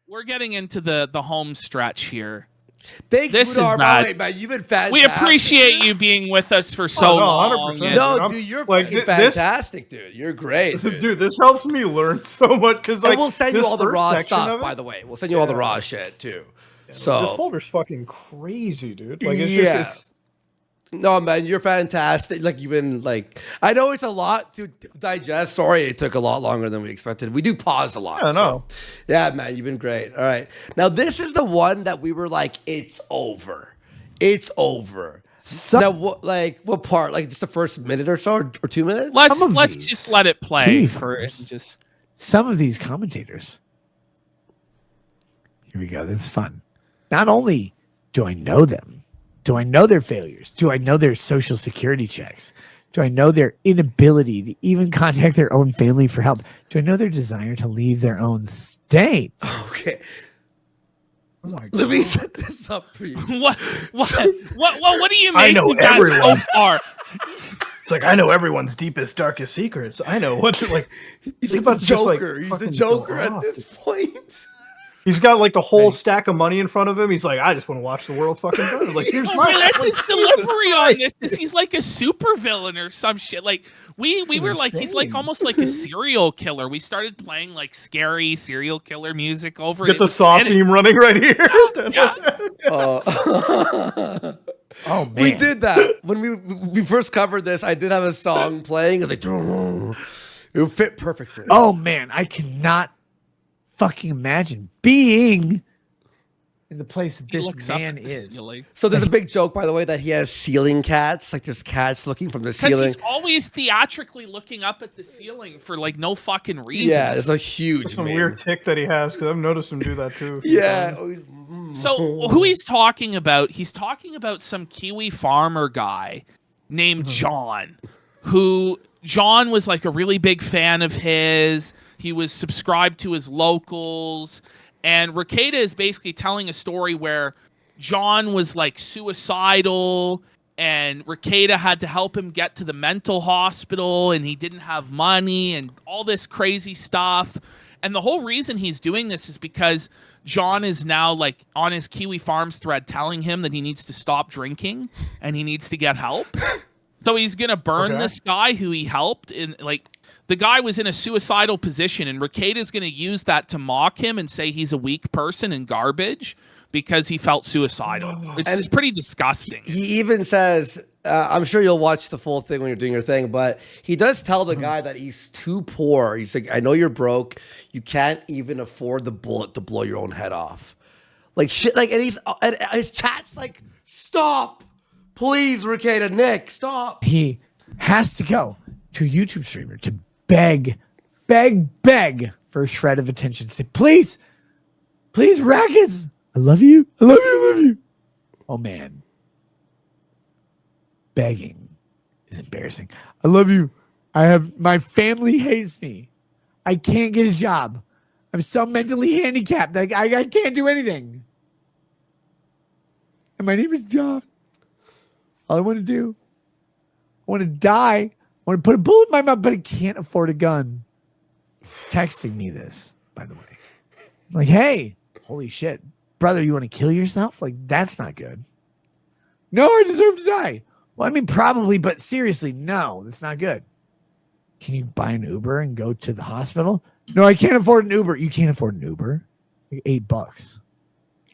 we're getting into the home stretch here. Thanks, This is Mutahar. bad. Wait, man, you've been fantastic. We appreciate you being with us for so long. 100%. No, dude, you're like, fucking fantastic, dude. You're great, dude. Dude, this helps me learn so much because like we'll send you all the raw stuff, it, by the way. We'll send you all the raw shit too. Yeah, so this folder's fucking crazy, dude. Like it's just no, man, you're fantastic. Like you've been like, I know it's a lot to digest. Sorry, it took a lot longer than we expected. We do pause a lot. I know. So, yeah, man, you've been great. All right, now this is the one that we were like, it's over. It's over. Now, what part? Like just the first minute or so, or 2 minutes? Let's just let it play first. Just some of these commentators. Here we go. This is fun. Not only do I know them, do I know their failures? Do I know their social security checks? Do I know their inability to even contact their own family for help? Do I know their desire to leave their own state? Okay. Oh my God. Let me set this up for you. What do you mean? I know everyone. So far? It's like I know everyone's deepest, darkest secrets. I know what to like. He's like the Joker. He's the Joker at this point. He's got like the whole stack of money in front of him. He's like, I just want to watch the world fucking burn. Like, here's my. That's his delivery on this. He's like a super villain or some shit. Like we were like, he's like almost like a serial killer. We started playing like scary serial killer music over. Get the Saw theme running right here. Oh man, we did that when we first covered this. I did have a song playing. It's like it would fit perfectly. Oh man, I cannot fucking imagine being in the place that this man is. So there's a big joke, by the way, that he has ceiling cats. Like there's cats looking from the ceiling. He's always theatrically looking up at the ceiling for like no fucking reason. Yeah, it's a huge some weird tick that he has because I've noticed him do that too. Yeah. So who he's talking about? He's talking about some Kiwi farmer guy named John, who John was like a really big fan of his. He was subscribed to his locals. And Rekieta is basically telling a story where John was like suicidal and Rekieta had to help him get to the mental hospital and he didn't have money and all this crazy stuff. And the whole reason he's doing this is because John is now like on his Kiwifarms thread telling him that he needs to stop drinking and he needs to get help. So he's going to burn this guy who he helped in like the guy was in a suicidal position and Rekieta is going to use that to mock him and say he's a weak person and garbage because he felt suicidal. It's pretty disgusting. He even says, I'm sure you'll watch the full thing when you're doing your thing, but he does tell the guy that he's too poor. He's like, I know you're broke. You can't even afford the bullet to blow your own head off. Like shit. Like, and his chat's like, stop, please, Rekieta, Nick, stop. He has to go to a YouTube streamer to beg for a shred of attention. Say, please, Rackets, I love you. I love you. I love you. Oh man. Begging is embarrassing. I love you. My family hates me. I can't get a job. I'm so mentally handicapped. Like I can't do anything. And my name is John. All I want to do, I want to die. I want to put a bullet in my mouth, but I can't afford a gun. Texting me this, by the way. I'm like, hey, holy shit. Brother, you want to kill yourself? Like, that's not good. No, I deserve to die. Well, I mean, probably, but seriously, no, that's not good. Can you buy an Uber and go to the hospital? No, I can't afford an Uber. You can't afford an Uber? Like $8.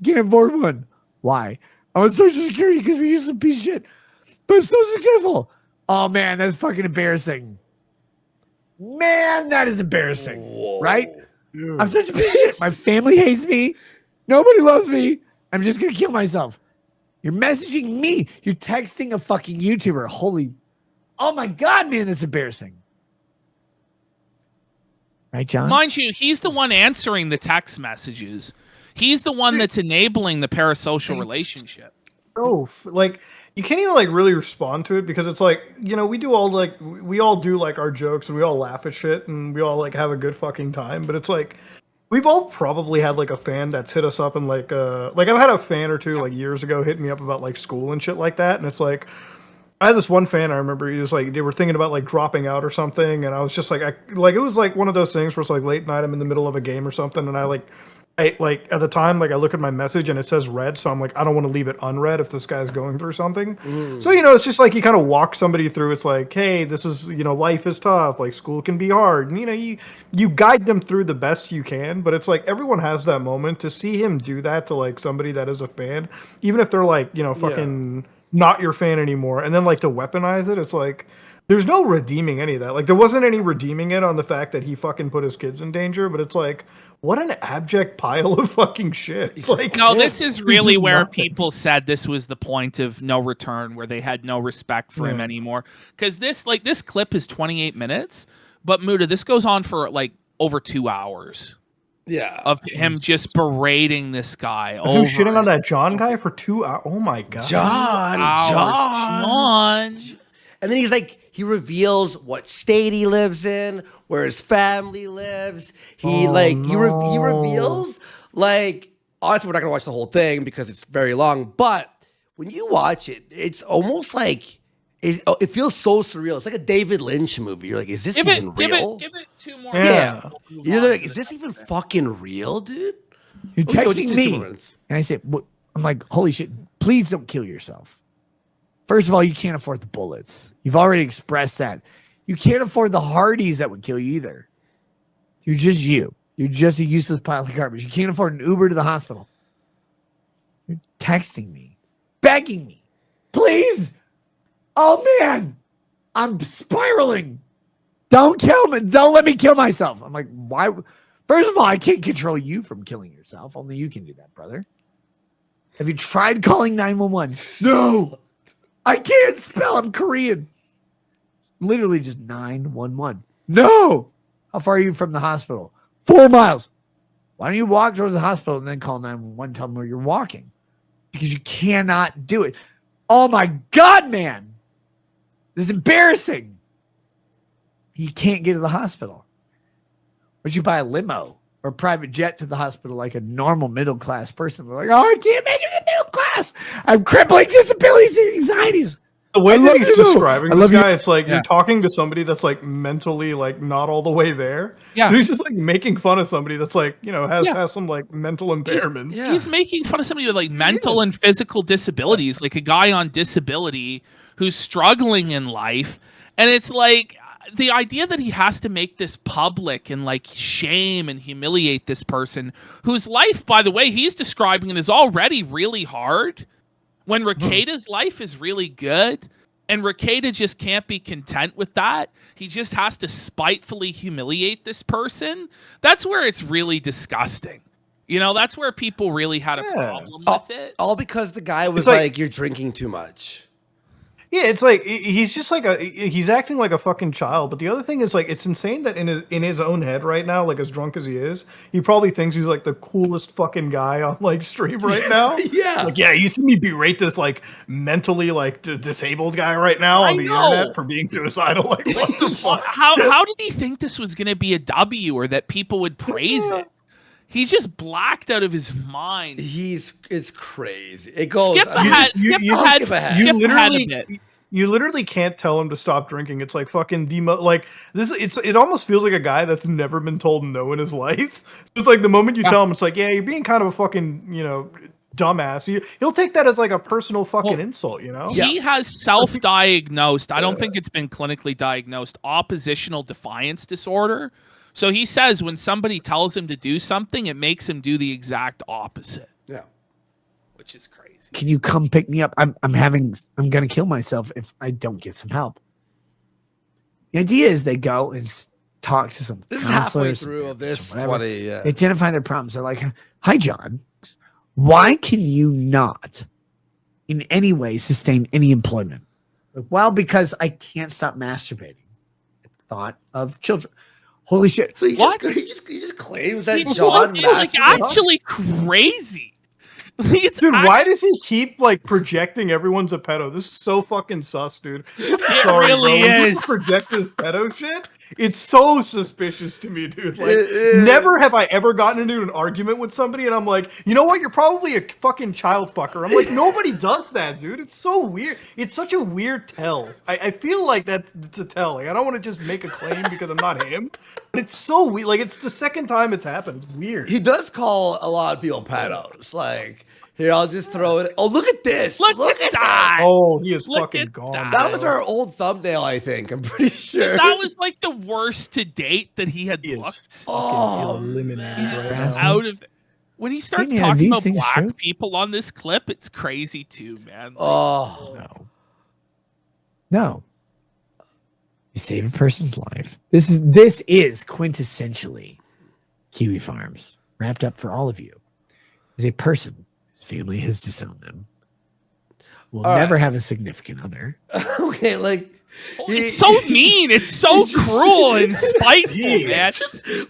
You can't afford one. Why? I'm on Social Security because we use some piece of shit. But I'm so successful. Oh, man, that's fucking embarrassing. Man, that is embarrassing. Whoa. Right? Dude. I'm such a piece of shit. My family hates me. Nobody loves me. I'm just going to kill myself. You're messaging me. You're texting a fucking YouTuber. Holy. Oh, my God, man, that's embarrassing. Right, John? Mind you, he's the one answering the text messages. He's the one that's enabling the parasocial relationship. Oh, like... You can't even like really respond to it because it's like, you know, we all do like our jokes and we all laugh at shit and we all like have a good fucking time. But it's like, we've all probably had like a fan that's hit us up and like I've had a fan or two like years ago hit me up about like school and shit like that. And it's like, I had this one fan, I remember he was like, they were thinking about like dropping out or something. And I was just like, it was like one of those things where it's like late night, I'm in the middle of a game or something. And I like like at the time, like I look at my message and it says read, so I'm like, I don't want to leave it unread if this guy's going through something. So it's just like you kind of walk somebody through. It's like, hey, this is life is tough. Like school can be hard, and you guide them through the best you can. But it's like everyone has that moment. To see him do that to like somebody that is a fan, even if they're like fucking not your fan anymore, and then like to weaponize it, it's like. There's no redeeming any of that. Like, there wasn't any redeeming it on the fact that he fucking put his kids in danger, but it's like, what an abject pile of fucking shit. Like, No, this is really where nothing. people said this was the point of no return, where they had no respect for him anymore. Because this clip is 28 minutes, but Muta, this goes on for like over 2 hours. Yeah. Of him just berating this guy. Who's shitting on that John guy for 2 hours? Oh my god. John. And then he's like, he reveals what state he lives in, where his family lives. He he reveals, like, honestly, we're not gonna watch the whole thing because it's very long. But when you watch it, it's almost like it feels so surreal. It's like a David Lynch movie. You're like, is this even real? Give it 2 more. Yeah. You're like, is this even fucking real, dude? You're Okay, texting just me, 2 minutes. and I said, I'm like, holy shit! Please don't kill yourself. First of all, you can't afford the bullets. You've already expressed that. You can't afford the Hardys that would kill you either. You're just you. You're just a useless pile of garbage. You can't afford an Uber to the hospital. You're texting me, begging me, please. Oh man, I'm spiraling. Don't kill me. Don't let me kill myself. I'm like, why? First of all, I can't control you from killing yourself. Only you can do that, brother. Have you tried calling 911? No. I can't spell. I'm Korean. Literally just 911. No. How far are you from the hospital? 4 miles. Why don't you walk towards the hospital and then call 911? Tell them where you're walking. Because you cannot do it. Oh my God, man. This is embarrassing. You can't get to the hospital. But you buy a limo or a private jet to the hospital like a normal middle-class person. They're like, oh, I can't make it to middle class. I have crippling disabilities and anxieties. The way that he's describing this guy, you. it's like you're talking to somebody that's like mentally like not all the way there. Yeah. So he's just like making fun of somebody that's like, has some like mental impairments. He's making fun of somebody with like mental and physical disabilities, like a guy on disability who's struggling in life. And it's like the idea that he has to make this public and like shame and humiliate this person whose life, by the way, he's describing it is already really hard. When Rekieta's life is really good, and Rekieta just can't be content with that. He just has to spitefully humiliate this person. That's where it's really disgusting. That's where people really had a problem with it. All because the guy was like, you're drinking too much. Yeah, it's like he's just like he's acting like a fucking child. But the other thing is like it's insane that in his own head right now, like as drunk as he is, he probably thinks he's like the coolest fucking guy on like stream right now. Yeah, like you see me berate this like mentally like disabled guy right now on the internet for being suicidal. Like what the fuck? How did he think this was going to be a W or that people would praise it? He's just blacked out of his mind. It's crazy. It goes. Skip ahead. Skip ahead. You literally can't tell him to stop drinking. It's like fucking like this. It almost feels like a guy that's never been told no in his life. It's like the moment you tell him, it's like, yeah, you're being kind of a fucking dumbass. He'll take that as like a personal fucking insult. He has self-diagnosed. I don't think it's been clinically diagnosed. Oppositional defiance disorder. So he says when somebody tells him to do something, it makes him do the exact opposite. Yeah. Which is crazy. Can you come pick me up? I'm going to kill myself if I don't get some help. The idea is they go and talk to some This is counselors. halfway through of this 20, yeah. They identify their problems. They're like, hi, John. Why can you not in any way sustain any employment? Well, because I can't stop masturbating at the thought of children. Holy shit. So he just claims that John like actually crazy. Dude, why does he keep like projecting everyone's a pedo? This is so fucking sus, dude. It really is. Project this pedo shit. It's so suspicious to me, dude. Like, never have I ever gotten into an argument with somebody and I'm like, you know what? You're probably a fucking child fucker. I'm like, nobody does that, dude. It's so weird. It's such a weird tell. I feel like it's a tell. Like, I don't want to just make a claim because I'm not him. But it's so weird. Like, it's the second time it's happened. It's weird. He does call a lot of people pedos. Like, here, I'll just throw it. Oh, look at this. Look at that. Oh, he is Look fucking at gone. that. That was our old thumbnail, I think. I'm pretty sure. That was like the worst to date that he had He is looked. Oh, eliminated right man. now. Out of when he starts Yeah, talking these about things black true. people on this clip, it's crazy too, man. Like, Oh. No. You save a person's life. This is quintessentially Kiwifarms, wrapped up for all of you. Is a person whose family has disowned them, will All never right. have a significant other. Okay, like. it's so mean. It's so cruel and spiteful, He man. is.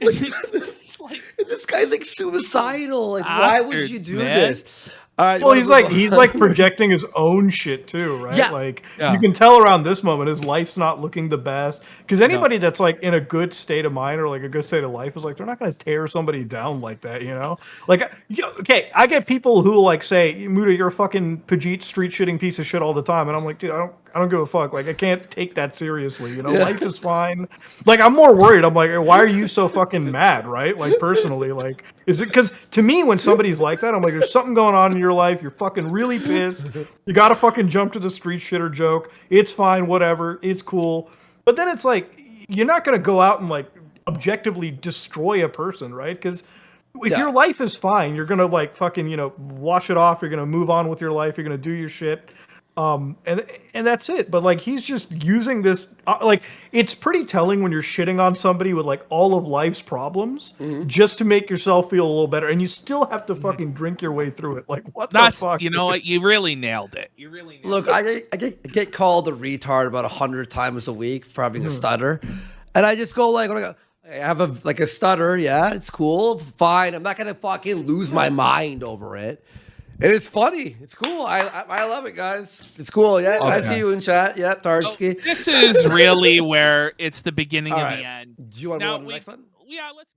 Like, It's just like this guy's like suicidal. Like, why would Bastard, you do man. this? All right. you Well, wanna he's move like on? projecting his own shit too, right? Yeah. Like Yeah. you can tell around this moment his life's not looking the best. Because anybody that's like in a good state of mind or like a good state of life is like they're not going to tear somebody down like that, you know? Like, okay, I get people who like say, "Muta, you're a fucking Pajit street shitting piece of shit all the time," and I'm like, dude, I don't give a fuck. Like, I can't take that seriously, you know? Yeah. Life is fine. Like, I'm more worried. I'm like, why are you so fucking mad, right? Like, personally, like, is it because to me when somebody's like that, I'm like, there's something going on in your life. You're fucking really pissed. You gotta fucking jump to the street shitter joke. It's fine, whatever. It's cool. But then it's like you're not gonna go out and like objectively destroy a person, right? Because if Yeah. your life is fine, you're gonna like fucking wash it off. You're gonna move on with your life. You're gonna do your shit. And that's it. But like he's just using this like it's pretty telling when you're shitting on somebody with like all of life's problems just to make yourself feel a little better, and you still have to fucking drink your way through it. Like what that's the fuck? you know what? You really nailed it. You really nailed Look, it. I get called a retard about 100 times a week for having a stutter, and I just go like, I have a stutter. Yeah, it's cool, fine. I'm not gonna fucking lose my mind over it. And it's funny. It's cool. I love it, guys. It's cool. Yeah, I Okay. see you in chat. Yeah, Tardsky. This is really where it's the beginning All of right. the end. Do you want to Now move on to the next one? Yeah, let's.